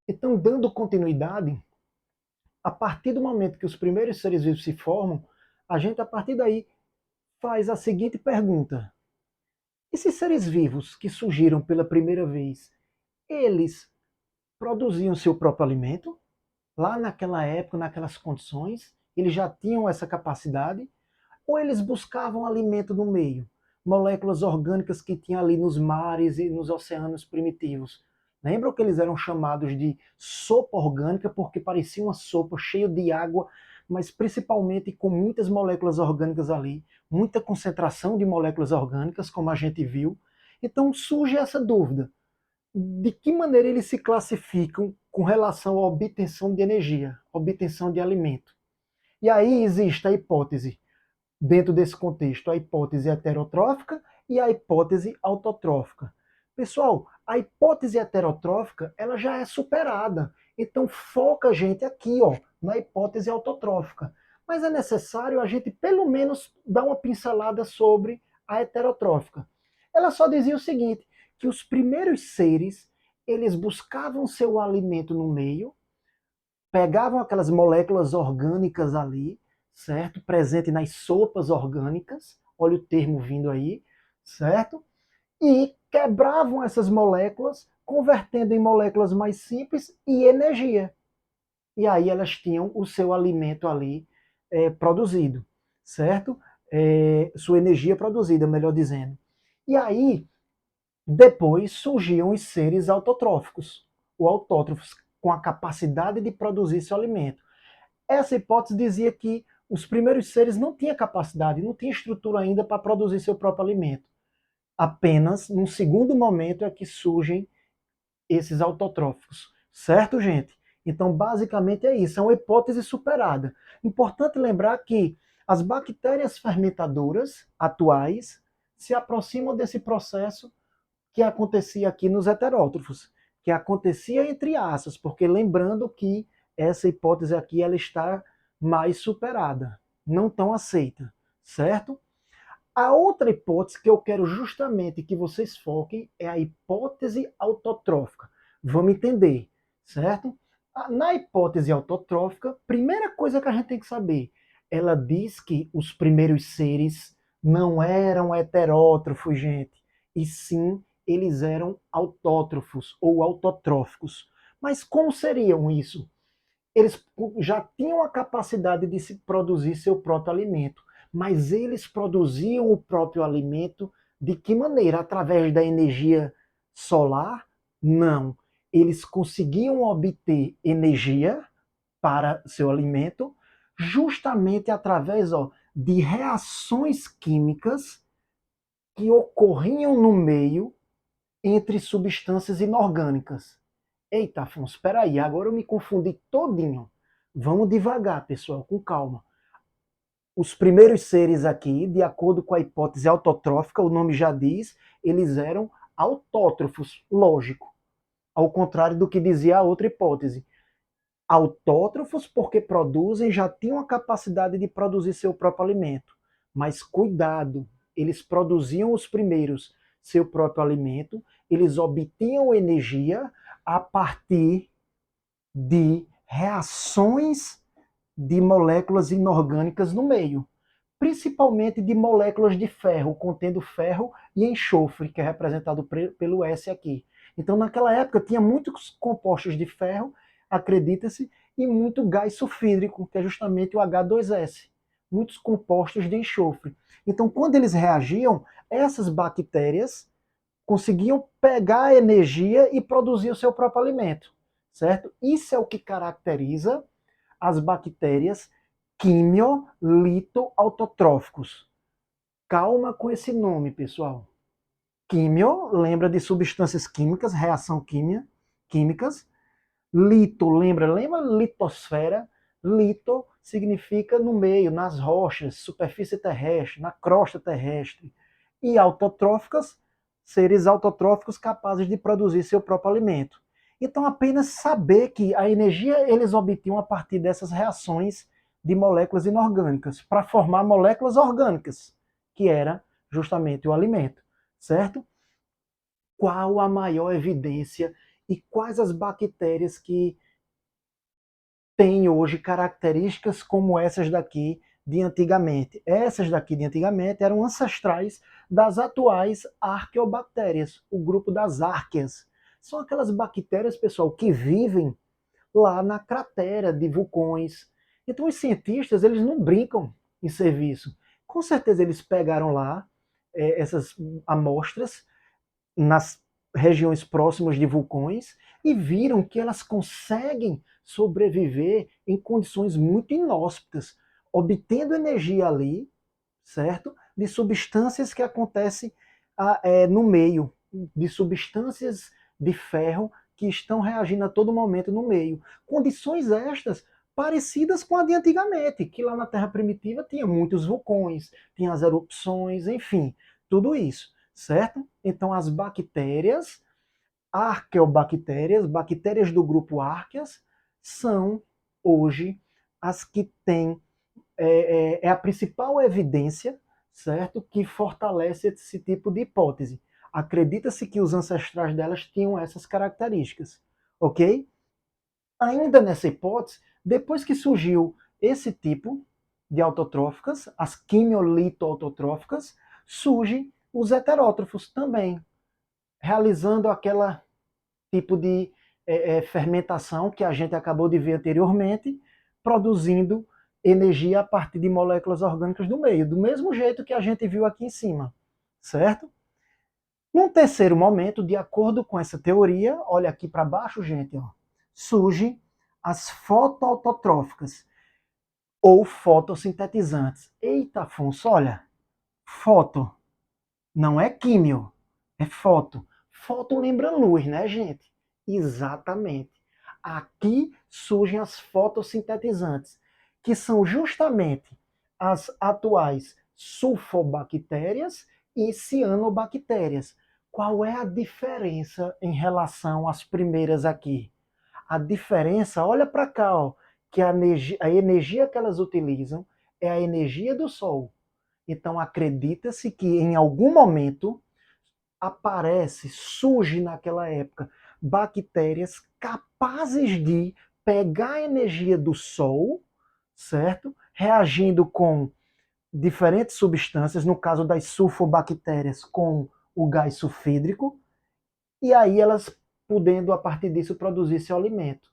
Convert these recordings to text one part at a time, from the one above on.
Então, dando continuidade, a partir do momento que os primeiros seres vivos se formam, a gente, a partir daí, faz a seguinte pergunta: esses seres vivos que surgiram pela primeira vez, eles produziam seu próprio alimento? Lá naquela época, naquelas condições, eles já tinham essa capacidade? Ou eles buscavam alimento no meio? Moléculas orgânicas que tinham ali nos mares e nos oceanos primitivos. Lembram que eles eram chamados de sopa orgânica porque parecia uma sopa cheia de água, mas principalmente com muitas moléculas orgânicas ali, muita concentração de moléculas orgânicas, como a gente viu. Então surge essa dúvida: de que maneira eles se classificam com relação à obtenção de energia, obtenção de alimento? E aí existe a hipótese, dentro desse contexto, a hipótese heterotrófica e a hipótese autotrófica. Pessoal, a hipótese heterotrófica ela já é superada. Então foca a gente aqui, ó, na hipótese autotrófica. Mas é necessário a gente pelo menos dar uma pincelada sobre a heterotrófica. Ela só dizia o seguinte, que os primeiros seres, eles buscavam seu alimento no meio, pegavam aquelas moléculas orgânicas ali, certo? Presente nas sopas orgânicas, olha o termo vindo aí, certo? E quebravam essas moléculas, convertendo em moléculas mais simples e energia. E aí elas tinham o seu alimento ali produzido, certo? Sua energia produzida, melhor dizendo. E aí, depois surgiam os seres autotróficos, ou autótrofos, com a capacidade de produzir seu alimento. Essa hipótese dizia que os primeiros seres não tinham capacidade, não tinham estrutura ainda para produzir seu próprio alimento. Apenas num segundo momento é que surgem esses autotróficos. Certo, gente? Então, basicamente é isso, é uma hipótese superada. Importante lembrar que as bactérias fermentadoras atuais se aproximam desse processo que acontecia aqui nos heterótrofos, que acontecia entre aspas, porque lembrando que essa hipótese aqui ela está mais superada, não tão aceita, certo? A outra hipótese que eu quero justamente que vocês foquem é a hipótese autotrófica. Vamos entender, certo? Na hipótese autotrófica, primeira coisa que a gente tem que saber, ela diz que os primeiros seres não eram heterótrofos, gente, e sim eles eram autótrofos ou autotróficos. Mas como seriam isso? Eles já tinham a capacidade de se produzir seu próprio alimento, mas eles produziam o próprio alimento de que maneira? Através da energia solar? Não. Eles conseguiam obter energia para seu alimento justamente através de reações químicas que ocorriam no meio entre substâncias inorgânicas. Eita, Afonso, espera aí, agora eu me confundi todinho. Vamos devagar, pessoal, com calma. Os primeiros seres aqui, de acordo com a hipótese autotrófica, o nome já diz, eles eram autótrofos, lógico. Ao contrário do que dizia a outra hipótese. Autótrofos porque produzem, já tinham a capacidade de produzir seu próprio alimento. Mas cuidado, eles produziam os primeiros seu próprio alimento, eles obtinham energia a partir de reações de moléculas inorgânicas no meio, principalmente de moléculas de ferro, contendo ferro e enxofre, que é representado pelo S aqui. Então, naquela época, tinha muitos compostos de ferro, acredita-se, e muito gás sulfídrico, que é justamente o H2S, muitos compostos de enxofre. Então, quando eles reagiam, essas bactérias conseguiam pegar a energia e produzir o seu próprio alimento, certo? Isso é o que caracteriza as bactérias quimiolito-autotróficos. Calma com esse nome, pessoal. Quimio lembra de substâncias químicas, reação químicas. Lito lembra litosfera. Lito significa no meio, nas rochas, superfície terrestre, na crosta terrestre. E autotróficas, seres autotróficos capazes de produzir seu próprio alimento. Então, apenas saber que a energia eles obtinham a partir dessas reações de moléculas inorgânicas para formar moléculas orgânicas, que era justamente o alimento, certo? Qual a maior evidência e quais as bactérias que têm hoje características como essas daqui de antigamente. Essas daqui de antigamente eram ancestrais das atuais arqueobactérias, o grupo das árqueas. São aquelas bactérias, pessoal, que vivem lá na cratera de vulcões. Então os cientistas, eles não brincam em serviço. Com certeza eles pegaram lá essas amostras nas regiões próximas de vulcões e viram que elas conseguem sobreviver em condições muito inóspitas, obtendo energia ali, certo? De substâncias que acontecem no meio, de substâncias de ferro que estão reagindo a todo momento no meio. Condições estas parecidas com a de antigamente, que lá na Terra primitiva tinha muitos vulcões, tinha as erupções, enfim, tudo isso, certo? Então as bactérias, arqueobactérias, bactérias do grupo Arqueas, são hoje as que têm a principal evidência, certo, que fortalece esse tipo de hipótese. Acredita-se que os ancestrais delas tinham essas características, ok? Ainda nessa hipótese, depois que surgiu esse tipo de autotróficas, as quimiolito-autotróficas, surgem os heterótrofos também, realizando aquela tipo de fermentação que a gente acabou de ver anteriormente, produzindo energia a partir de moléculas orgânicas do meio, do mesmo jeito que a gente viu aqui em cima, certo? Num terceiro momento, de acordo com essa teoria, olha aqui para baixo, gente, ó, surgem as fotoautotróficas ou fotossintetizantes. Eita, Afonso, olha, foto não é químio, é foto. Foto lembra luz, né, gente? Exatamente. Aqui surgem as fotossintetizantes, que são justamente as atuais sulfobactérias e cianobactérias. Qual é a diferença em relação às primeiras aqui? A diferença, olha para cá, ó, que a energia que elas utilizam é a energia do Sol. Então acredita-se que em algum momento aparece, surge naquela época, bactérias capazes de pegar a energia do Sol, certo? Reagindo com diferentes substâncias, no caso das sulfobactérias, com o gás sulfídrico, e aí elas podendo, a partir disso, produzir seu alimento.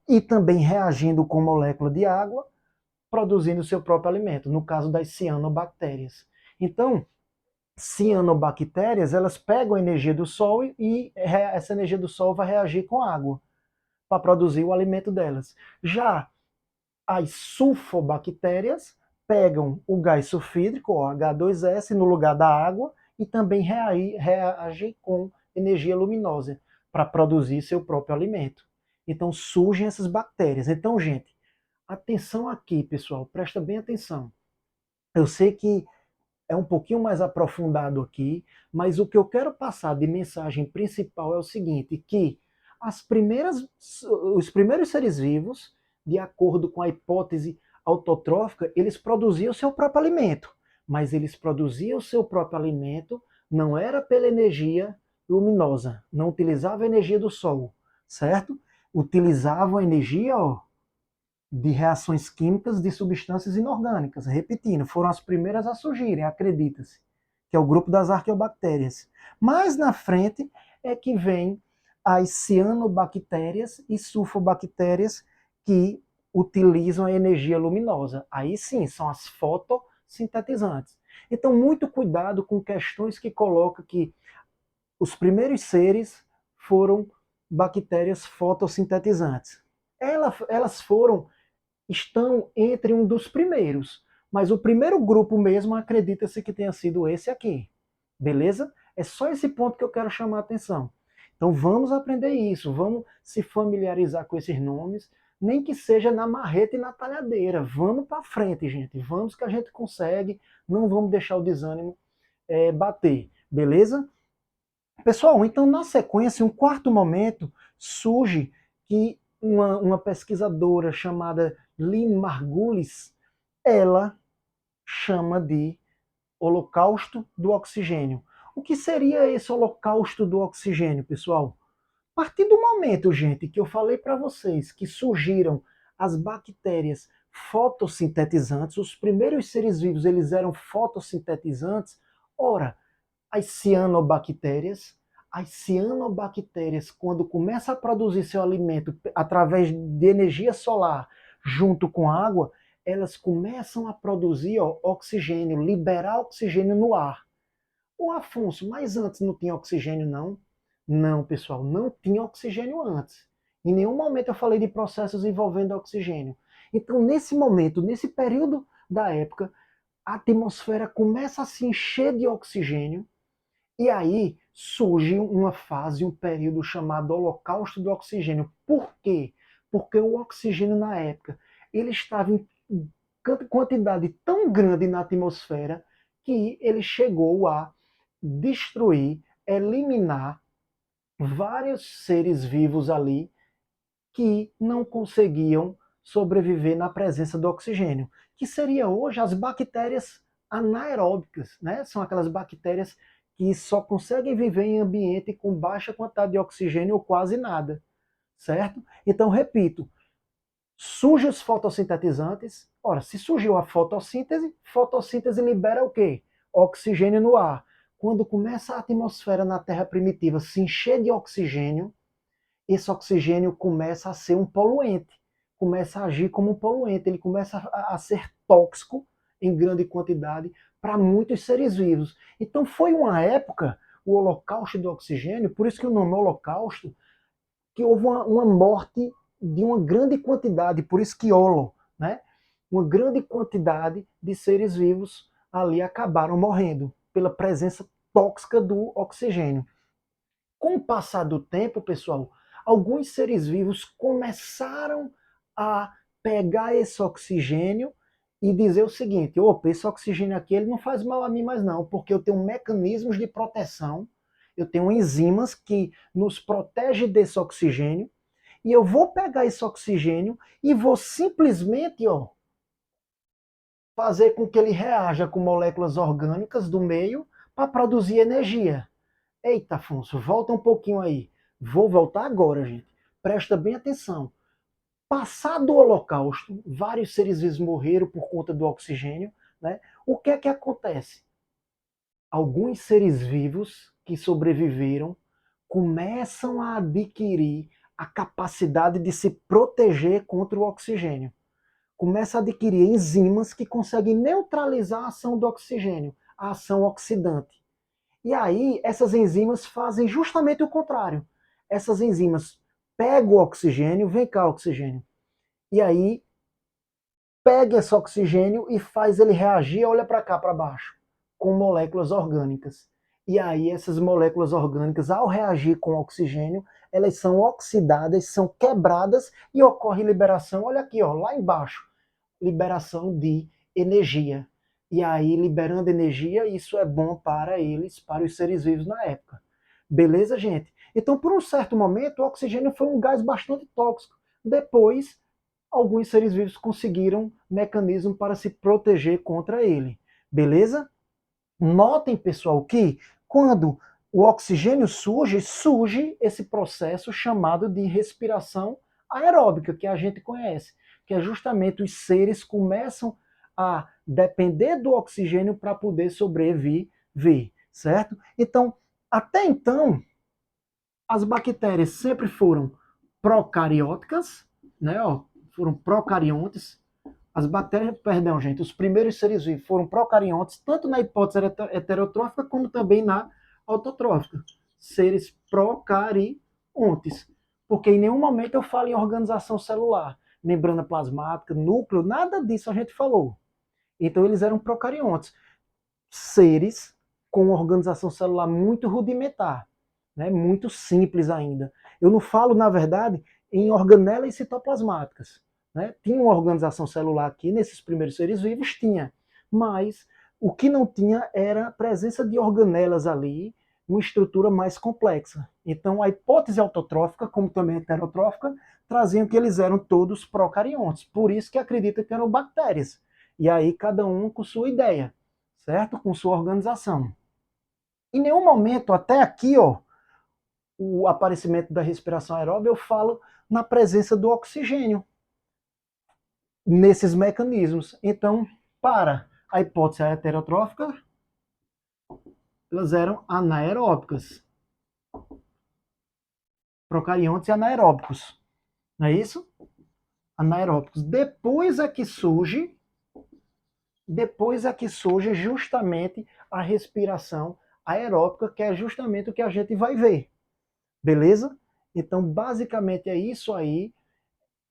E também reagindo com molécula de água, produzindo seu próprio alimento, no caso das cianobactérias. Então, cianobactérias, elas pegam a energia do Sol e essa energia do Sol vai reagir com água para produzir o alimento delas. Já as sulfobactérias pegam o gás sulfídrico, o H2S, no lugar da água e também reagem com energia luminosa para produzir seu próprio alimento. Então surgem essas bactérias. Então, gente, atenção aqui, pessoal, presta bem atenção. Eu sei que é um pouquinho mais aprofundado aqui, mas o que eu quero passar de mensagem principal é o seguinte, que os primeiros seres vivos, de acordo com a hipótese autotrófica, eles produziam o seu próprio alimento, mas eles produziam o seu próprio alimento não era pela energia luminosa, não utilizavam a energia do sol, certo? Utilizavam a energia, ó, de reações químicas de substâncias inorgânicas. Repetindo, foram as primeiras a surgirem, acredita-se, que é o grupo das arqueobactérias. Mais na frente é que vem as cianobactérias e sulfobactérias que utilizam a energia luminosa. Aí sim, são as fotossintetizantes. Então, muito cuidado com questões que colocam que os primeiros seres foram bactérias fotossintetizantes. Elas estão entre um dos primeiros. Mas o primeiro grupo mesmo acredita-se que tenha sido esse aqui. Beleza? É só esse ponto que eu quero chamar a atenção. Então vamos aprender isso, vamos se familiarizar com esses nomes, nem que seja na marreta e na talhadeira. Vamos para frente, gente. Vamos que a gente consegue. Não vamos deixar o desânimo bater. Beleza? Pessoal, então na sequência, um quarto momento, surge que uma pesquisadora chamada Lynn Margulis, ela chama de holocausto do oxigênio. O que seria esse holocausto do oxigênio, pessoal? partir do momento, gente, que eu falei para vocês que surgiram as bactérias fotossintetizantes, os primeiros seres vivos eles eram fotossintetizantes, ora, as cianobactérias, quando começam a produzir seu alimento através de energia solar junto com água, elas começam a produzir oxigênio, liberar oxigênio no ar. Ô Afonso, mas antes não tinha oxigênio, não? Não, pessoal, não tinha oxigênio antes. Em nenhum momento eu falei de processos envolvendo oxigênio. Então, nesse momento, nesse período da época, a atmosfera começa a se encher de oxigênio e aí surge uma fase, um período chamado Holocausto do Oxigênio. Por quê? Porque o oxigênio na época ele estava em quantidade tão grande na atmosfera que ele chegou a destruir, eliminar vários seres vivos ali que não conseguiam sobreviver na presença do oxigênio, que seria hoje as bactérias anaeróbicas, né? São aquelas bactérias que só conseguem viver em ambiente com baixa quantidade de oxigênio ou quase nada, certo? Então, repito, surgem os fotossintetizantes. Ora, se surgiu a fotossíntese, fotossíntese libera o quê? Oxigênio no ar. Quando começa a atmosfera na Terra primitiva se encher de oxigênio, esse oxigênio começa a ser um poluente, começa a agir como um poluente, ele começa a ser tóxico em grande quantidade para muitos seres vivos. Então foi uma época, o holocausto do oxigênio, por isso que o nome holocausto, que houve uma morte de uma grande quantidade, por isso que holo, né? Uma grande quantidade de seres vivos ali acabaram morrendo pela presença tóxica do oxigênio. Com o passar do tempo, pessoal, alguns seres vivos começaram a pegar esse oxigênio e dizer o seguinte: opa, esse oxigênio aqui ele não faz mal a mim mais não, porque eu tenho mecanismos de proteção, eu tenho enzimas que nos protegem desse oxigênio, e eu vou pegar esse oxigênio e vou simplesmente fazer com que ele reaja com moléculas orgânicas do meio para produzir energia. Eita, Afonso, volta um pouquinho aí. Vou voltar agora, gente. Presta bem atenção. Passado o Holocausto, vários seres vivos morreram por conta do oxigênio, né? O que é que acontece? Alguns seres vivos que sobreviveram começam a adquirir a capacidade de se proteger contra o oxigênio. Começa a adquirir enzimas que conseguem neutralizar a ação do oxigênio, a ação oxidante. E aí, essas enzimas fazem justamente o contrário. Essas enzimas pegam o oxigênio, vem cá, oxigênio. E aí, pega esse oxigênio e faz ele reagir, olha para cá, para baixo, com moléculas orgânicas. E aí, essas moléculas orgânicas, ao reagir com o oxigênio, elas são oxidadas, são quebradas e ocorre liberação, olha aqui, ó, lá embaixo, liberação de energia. E aí, liberando energia, isso é bom para eles, para os seres vivos na época. Beleza, gente? Então, por um certo momento, o oxigênio foi um gás bastante tóxico. Depois, alguns seres vivos conseguiram mecanismo para se proteger contra ele. Beleza? Notem, pessoal, que quando o oxigênio surge, surge esse processo chamado de respiração aeróbica, que a gente conhece, que é justamente os seres começam a depender do oxigênio para poder sobreviver, certo? Então, até então, as bactérias sempre foram procarióticas, né? Ó, foram procariontes. As bactérias, perdão, gente, os primeiros seres vivos foram procariontes, tanto na hipótese heterotrófica como também na autotrófica. Seres procariontes. Porque em nenhum momento eu falo em organização celular, membrana plasmática, núcleo, nada disso a gente falou. Então eles eram procariontes. Seres com organização celular muito rudimentar, né? Muito simples ainda. Eu não falo, na verdade, em organelas citoplasmáticas. Né? Tinha uma organização celular aqui, nesses primeiros seres vivos, tinha. Mas o que não tinha era a presença de organelas ali, uma estrutura mais complexa. Então a hipótese autotrófica, como também a heterotrófica, traziam que eles eram todos procariontes. Por isso que acredita que eram bactérias. E aí cada um com sua ideia, certo? Com sua organização. Em nenhum momento, até aqui, ó, o aparecimento da respiração aeróbica, eu falo na presença do oxigênio nesses mecanismos. Então, para a hipótese heterotrófica, elas eram anaeróbicas. Procariontes e anaeróbicos. Não é isso? Anaeróbicos. Depois é que surge justamente a respiração aeróbica, que é justamente o que a gente vai ver. Beleza? Então, basicamente é isso aí.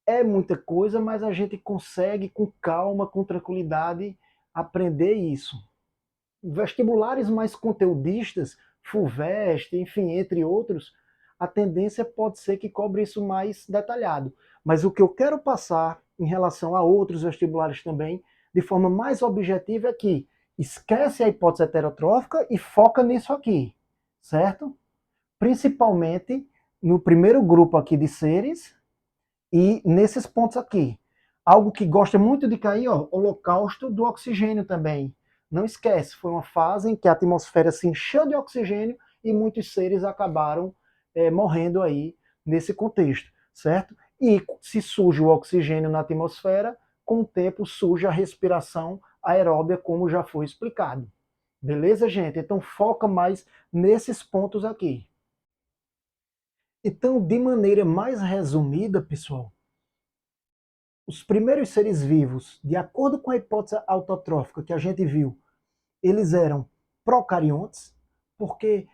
É muita coisa, mas a gente consegue com calma, com tranquilidade, aprender isso. Vestibulares mais conteudistas, FUVEST, enfim, entre outros, a tendência pode ser que cobre isso mais detalhado. Mas o que eu quero passar em relação a outros vestibulares também, de forma mais objetiva, é que esquece a hipótese heterotrófica e foca nisso aqui, certo? Principalmente no primeiro grupo aqui de seres e nesses pontos aqui. Algo que gosta muito de cair, ó, holocausto do oxigênio também. Não esquece, foi uma fase em que a atmosfera se encheu de oxigênio e muitos seres acabaram morrendo aí nesse contexto, certo? E se surge o oxigênio na atmosfera, com o tempo surge a respiração aeróbia, como já foi explicado. Beleza, gente? Então foca mais nesses pontos aqui. Então, de maneira mais resumida, pessoal, os primeiros seres vivos, de acordo com a hipótese autotrófica que a gente viu, eles eram procariontes, porque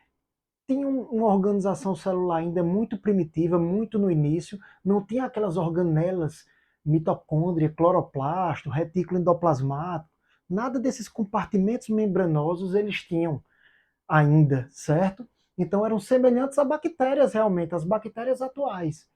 tinham uma organização celular ainda muito primitiva, muito no início, não tinha aquelas organelas, mitocôndria, cloroplasto, retículo endoplasmático, nada desses compartimentos membranosos eles tinham ainda, certo? Então eram semelhantes a bactérias realmente, as bactérias atuais.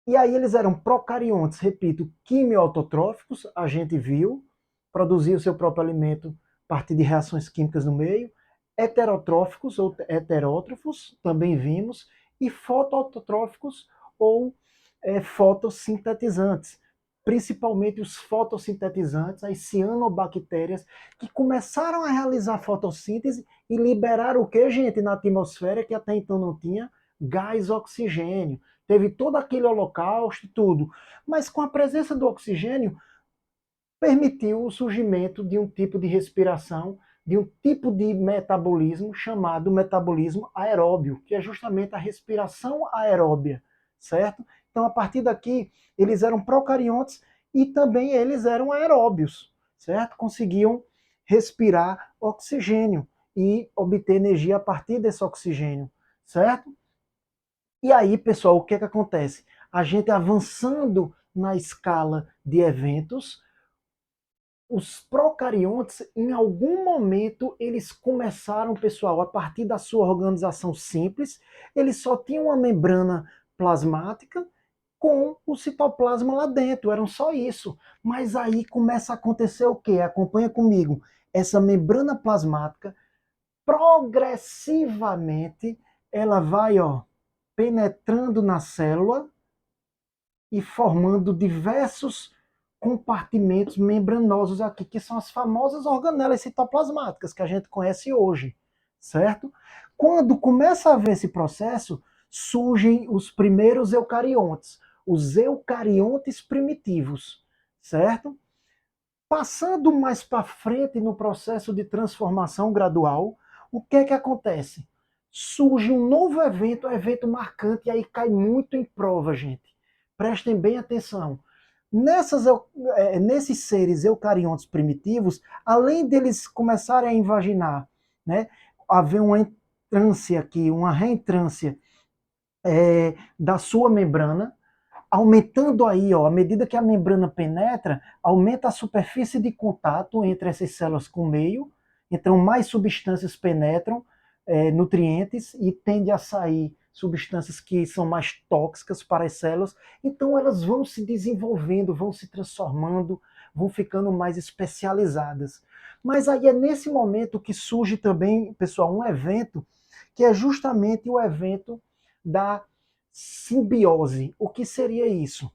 E aí eles eram procariontes, repito, quimioautotróficos, a gente viu, produziam o seu próprio alimento a partir de reações químicas no meio, heterotróficos ou heterótrofos, também vimos, e fotoautotróficos ou fotossintetizantes, principalmente os fotossintetizantes, as cianobactérias, que começaram a realizar fotossíntese e liberaram o que, gente, na atmosfera que até então não tinha? Gás oxigênio. Teve todo aquele holocausto e tudo. Mas com a presença do oxigênio, permitiu o surgimento de um tipo de respiração, de um tipo de metabolismo chamado metabolismo aeróbio, que é justamente a respiração aeróbia, certo? Então, a partir daqui, eles eram procariontes e também eles eram aeróbios, certo? Conseguiam respirar oxigênio e obter energia a partir desse oxigênio, certo? E aí, pessoal, o que é que acontece? A gente avançando na escala de eventos, os procariontes, em algum momento, eles começaram, pessoal, a partir da sua organização simples, eles só tinham uma membrana plasmática com o citoplasma lá dentro, eram só isso. Mas aí começa a acontecer o quê? Acompanha comigo. Essa membrana plasmática, progressivamente, ela vai, ó, penetrando na célula e formando diversos compartimentos membranosos aqui, que são as famosas organelas citoplasmáticas que a gente conhece hoje, certo? Quando começa a haver esse processo, surgem os primeiros eucariontes, os eucariontes primitivos, certo? Passando mais para frente no processo de transformação gradual, o que é que acontece? Surge um novo evento, um evento marcante, e aí cai muito em prova, gente. Prestem bem atenção. Nesses seres eucariontes primitivos, além deles começarem a invaginar, né, haver uma entrância aqui, uma reentrância da sua membrana, aumentando aí, ó, à medida que a membrana penetra, aumenta a superfície de contato entre essas células com o meio, então mais substâncias penetram, nutrientes, e tende a sair substâncias que são mais tóxicas para as células, então elas vão se desenvolvendo, vão se transformando, vão ficando mais especializadas. Mas aí é nesse momento que surge também, pessoal, um evento que é justamente o evento da simbiose. O que seria isso?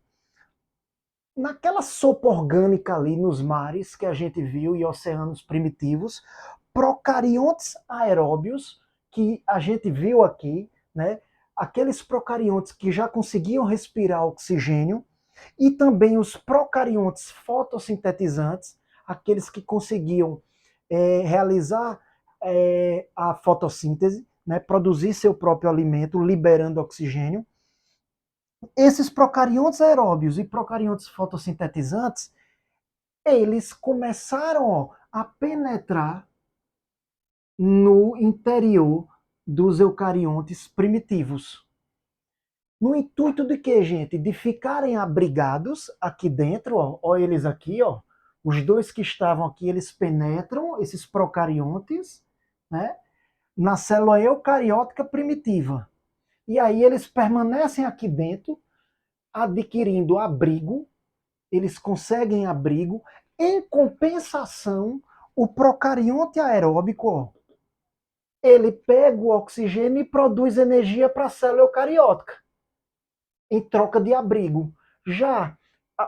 Naquela sopa orgânica ali nos mares que a gente viu e oceanos primitivos, procariontes aeróbios que a gente viu aqui, né? Aqueles procariontes que já conseguiam respirar oxigênio e também os procariontes fotossintetizantes, aqueles que conseguiam realizar a fotossíntese, né? Produzir seu próprio alimento, liberando oxigênio. Esses procariontes aeróbios e procariontes fotossintetizantes, eles começaram a penetrar no interior dos eucariontes primitivos. No intuito de quê, gente? De ficarem abrigados aqui dentro, ó eles aqui, ó. Os dois que estavam aqui, eles penetram, esses procariontes, né, na célula eucariótica primitiva. E aí eles permanecem aqui dentro, adquirindo abrigo, eles conseguem abrigo. Em compensação, o procarionte aeróbico, ó, ele pega o oxigênio e produz energia para a célula eucariótica, em troca de abrigo. Já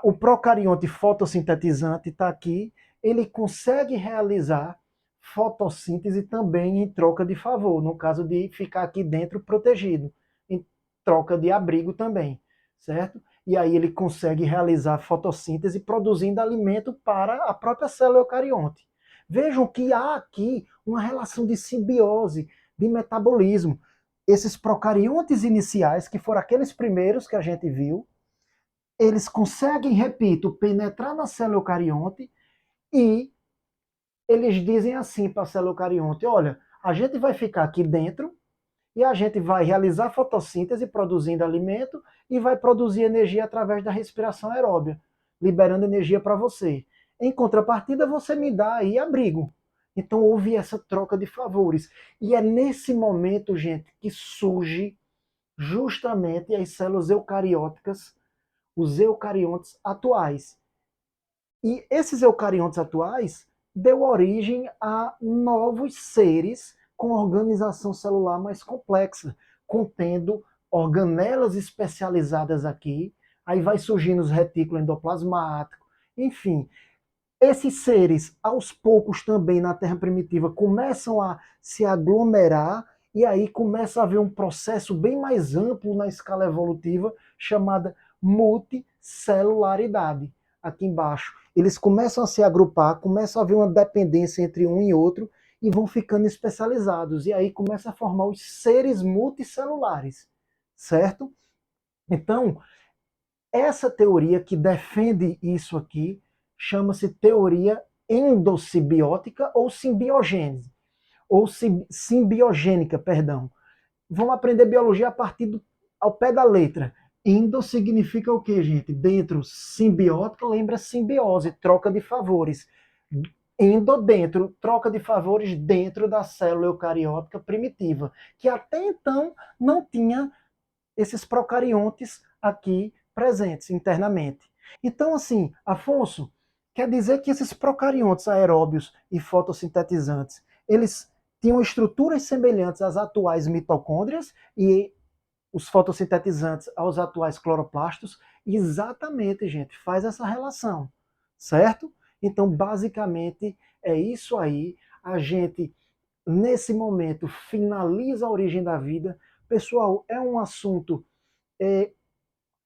o procarionte fotossintetizante está aqui, ele consegue realizar fotossíntese também em troca de favor, no caso de ficar aqui dentro protegido, em troca de abrigo também, certo? E aí ele consegue realizar fotossíntese produzindo alimento para a própria célula eucarionte. Vejam que há aqui uma relação de simbiose, de metabolismo. Esses procariontes iniciais, que foram aqueles primeiros que a gente viu, eles conseguem, repito, penetrar na célula eucarionte e eles dizem assim para a célula eucarionte: olha, a gente vai ficar aqui dentro e a gente vai realizar fotossíntese produzindo alimento e vai produzir energia através da respiração aeróbia, liberando energia para você. Em contrapartida, você me dá aí abrigo. Então houve essa troca de favores. E é nesse momento, gente, que surge justamente as células eucarióticas, os eucariontes atuais. E esses eucariontes atuais deu origem a novos seres com organização celular mais complexa, contendo organelas especializadas aqui, aí vai surgindo os retículos endoplasmáticos, enfim. Esses seres, aos poucos também na Terra primitiva, começam a se aglomerar e aí começa a haver um processo bem mais amplo na escala evolutiva chamada multicelularidade. Aqui embaixo, eles começam a se agrupar, começam a haver uma dependência entre um e outro e vão ficando especializados. E aí começa a formar os seres multicelulares, certo? Então, essa teoria que defende isso aqui chama-se teoria endossimbiótica ou simbiogênese, ou simbiogênica, perdão. Vamos aprender biologia a partir ao pé da letra. Endo significa o que, gente? Dentro, simbiótica, lembra simbiose, troca de favores. Endo dentro, troca de favores dentro da célula eucariótica primitiva, que até então não tinha esses procariontes aqui presentes internamente. Então, assim, Afonso, quer dizer que esses procariontes aeróbios e fotossintetizantes, eles tinham estruturas semelhantes às atuais mitocôndrias e os fotossintetizantes aos atuais cloroplastos? Exatamente, gente, faz essa relação, certo? Então, basicamente, é isso aí. A gente, nesse momento, finaliza a origem da vida. Pessoal, é um assunto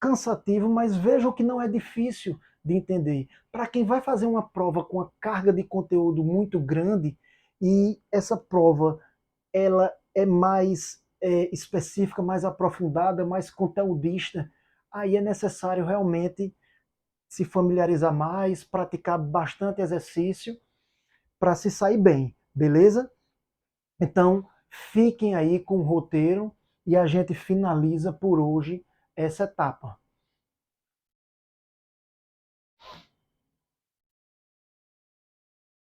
cansativo, mas vejam que não é difícil de entender. Para quem vai fazer uma prova com uma carga de conteúdo muito grande, e essa prova ela é mais específica, mais aprofundada, mais conteudista, aí é necessário realmente se familiarizar mais, praticar bastante exercício para se sair bem, beleza? Então, fiquem aí com o roteiro e a gente finaliza por hoje essa etapa.